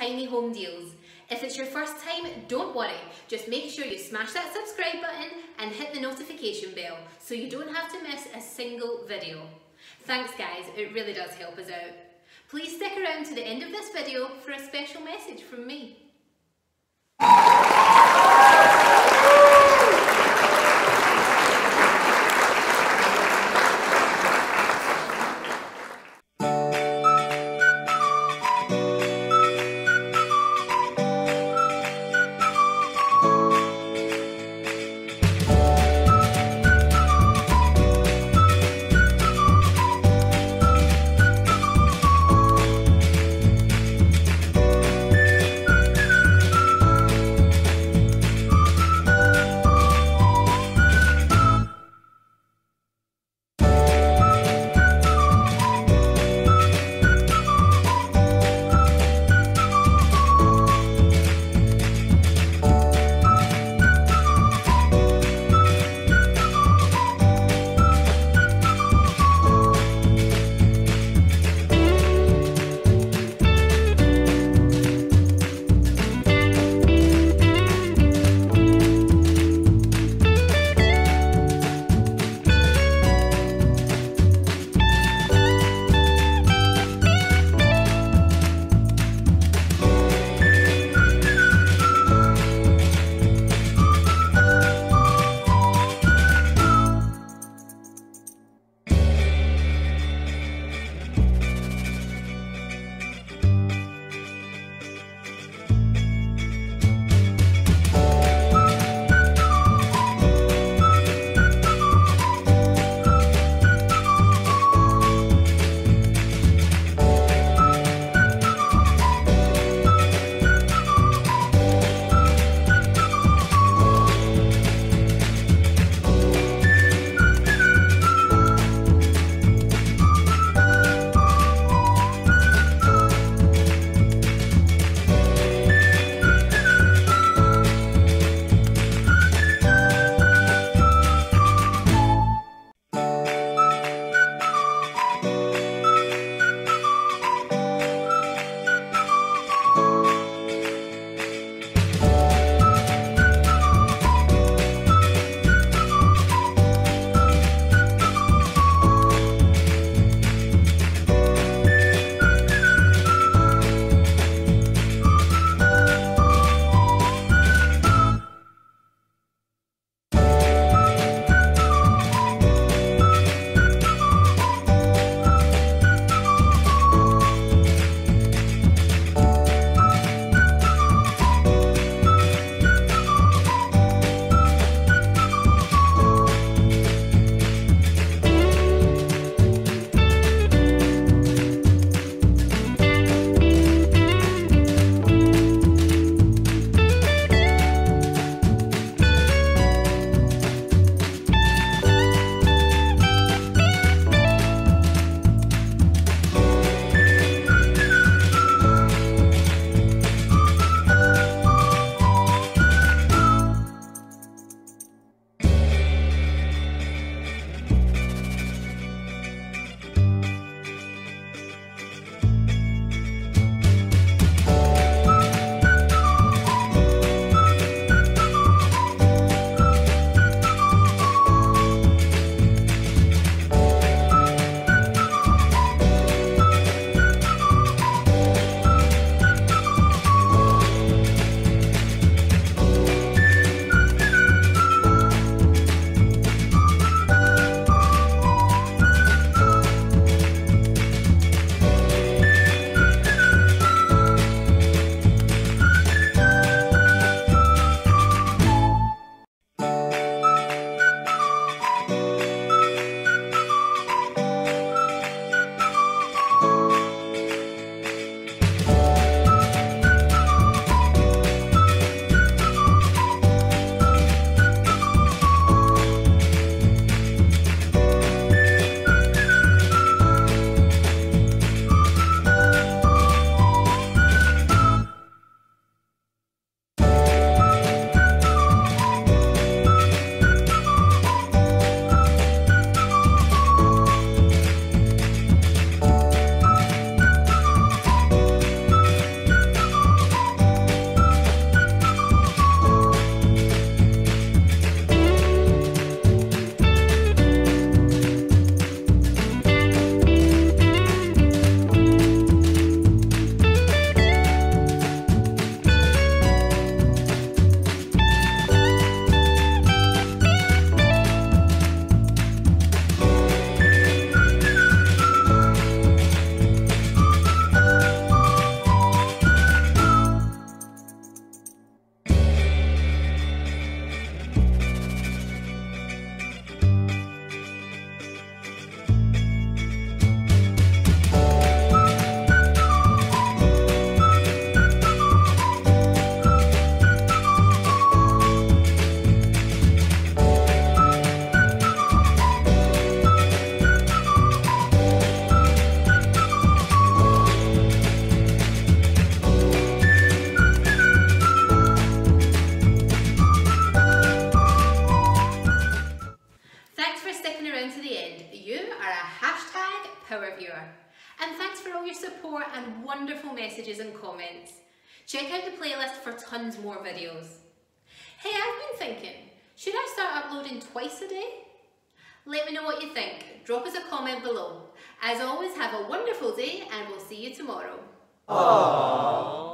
tiny home deals. If it's your first time, don't worry. Just make sure you smash that subscribe button and hit the notification bell so you don't have to miss a single video. Thanks guys, it really does help us out. Please stick around to the end of this video for a special message from me. however you are. And thanks for all your support and wonderful messages and comments. Check out the playlist for tons more videos. Hey, I've been thinking, should I start uploading twice a day? Let me know what you think. Drop us a comment below. As always, have a wonderful day and we'll see you tomorrow. Aww.